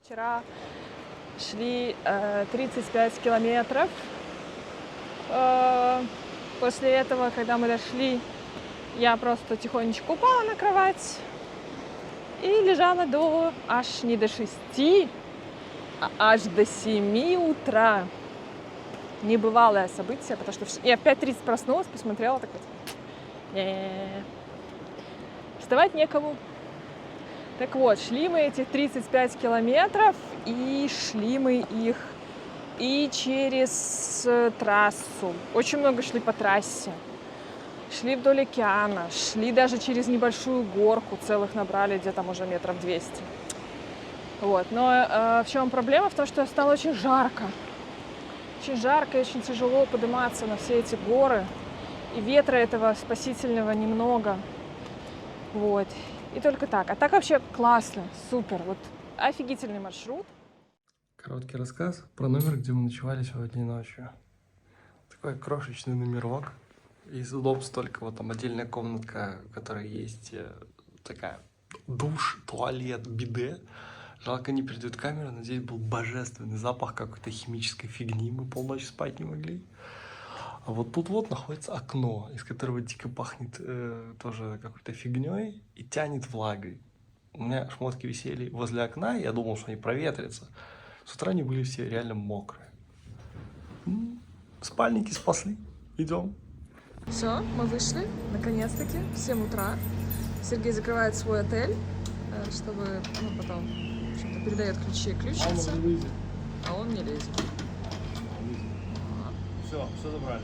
Вчера шли 35 километров. После этого, когда мы дошли, я просто тихонечко упала на кровать и лежала аж не до 6, а аж до 7 утра. Небывалое событие, потому что я в 5:30 проснулась, посмотрела, так вот, вставать некому. Так вот, шли мы эти 35 километров, и шли мы их и через трассу. Очень много шли по трассе. Шли вдоль океана, шли даже через небольшую горку, целых набрали где-то, может, метров 200. Вот. Но в чем проблема? В том, что стало очень жарко. Очень жарко и очень тяжело подниматься на все эти горы. И ветра этого спасительного немного. Вот. И только так. А так вообще классно, супер. Вот офигительный маршрут. Короткий рассказ про номер, где мы ночевали сегодня ночью. Такой крошечный номерок. Из удобств только вот там отдельная комнатка, в которой есть такая душ, туалет, биде. Жалко, не передают камеру, но здесь был божественный запах какой-то химической фигни. Мы полночи спать не могли. А вот тут вот находится окно, из которого дико пахнет тоже какой-то фигней и тянет влагой. У меня шмотки висели возле окна, и я думал, что они проветрятся. С утра они были все реально мокрые. Спальники спасли. Идем. Все, мы вышли, наконец-таки, в 7 утра. Сергей закрывает свой отель, чтобы, потом, в общем-то, передает ключи ключнице. А он не лезет. Все забрали.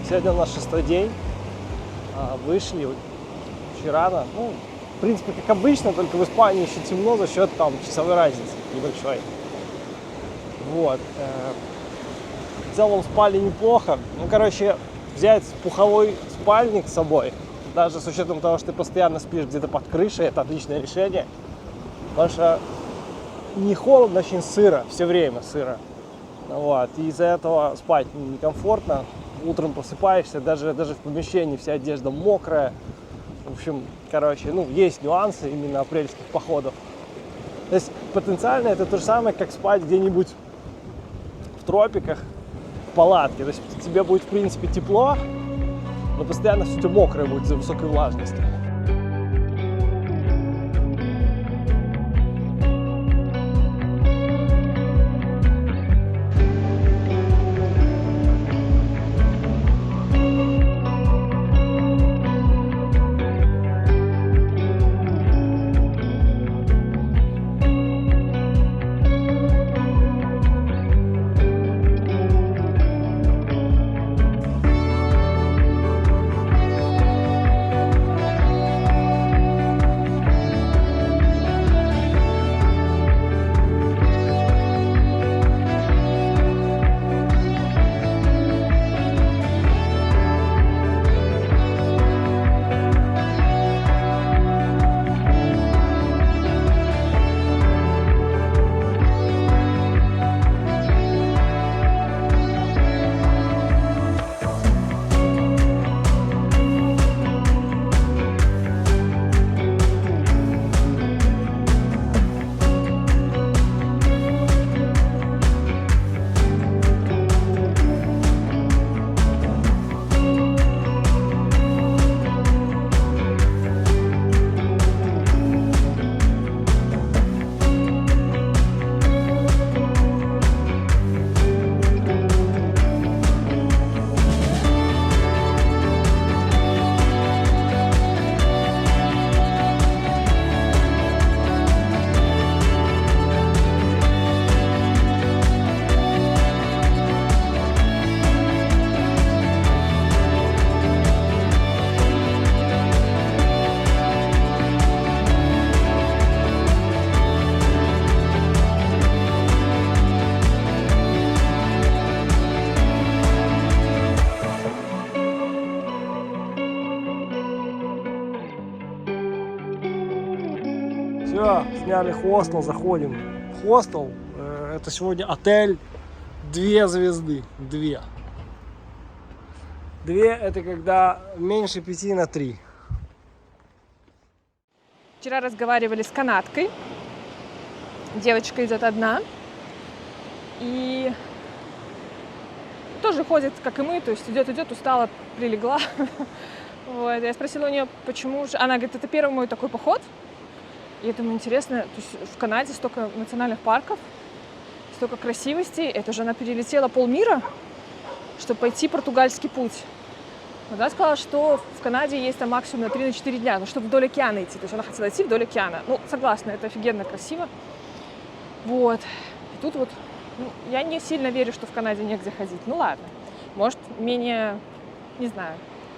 Сегодня у нас 6-й день. Вышли очень рано. В принципе, как обычно, только в Испании еще темно за счет там часовой разницы небольшой. Вот. В целом спали неплохо. Взять пуховой спальник с собой, даже с учетом того, что ты постоянно спишь где-то под крышей, это отличное решение. Потому что не холодно, очень сыро, все время сыро. Вот. И из-за этого спать некомфортно. Утром просыпаешься, даже в помещении вся одежда мокрая. В общем, есть нюансы именно апрельских походов. То есть потенциально это то же самое, как спать где-нибудь в тропиках, в палатке. То есть тебе будет, в принципе, тепло, но постоянно все мокрое будет из-за высокой влажности. сняли хостел, заходим в хостел. Это сегодня отель 2 звезды. 2. 2 это когда меньше 5 на 3. Вчера разговаривали с канадкой. Девочка идет одна. И тоже ходит, как и мы, то есть идет, устала, прилегла. Вот. Я спросила у нее, почему же... Она говорит, это первый мой такой поход. И я думаю, интересно, то есть в Канаде столько национальных парков, столько красивостей. Это же она перелетела полмира, чтобы пойти португальский путь. Вот она сказала, что в Канаде есть там максимум на 3-4 дня, ну, чтобы вдоль океана идти. То есть она хотела идти вдоль океана. Ну, согласна, это офигенно красиво. Вот. И тут вот, ну, я не сильно верю, что в Канаде негде ходить. Ну ладно. Может, менее, не знаю.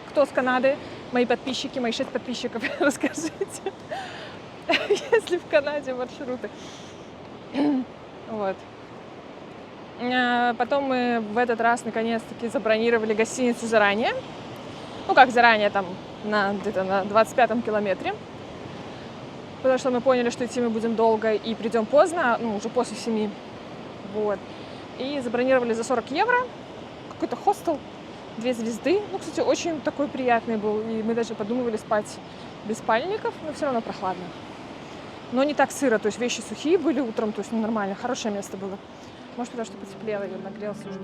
Кто с Канады? Мои подписчики, мои 6 подписчиков, расскажите, если в Канаде маршруты. Вот. Потом мы в этот раз наконец-таки забронировали гостиницу заранее. Ну как заранее, там где-то на 25-м километре. Потому что мы поняли, что идти мы будем долго и придем поздно, ну уже после 7. Вот. И забронировали за 40 евро какой-то хостел. 2 звезды. Ну, кстати, очень такой приятный был. И мы даже подумывали спать без спальников, но все равно прохладно. Но не так сыро, то есть вещи сухие были утром, то есть нормально, хорошее место было. Может, потому что потеплело, я нагрелся уже.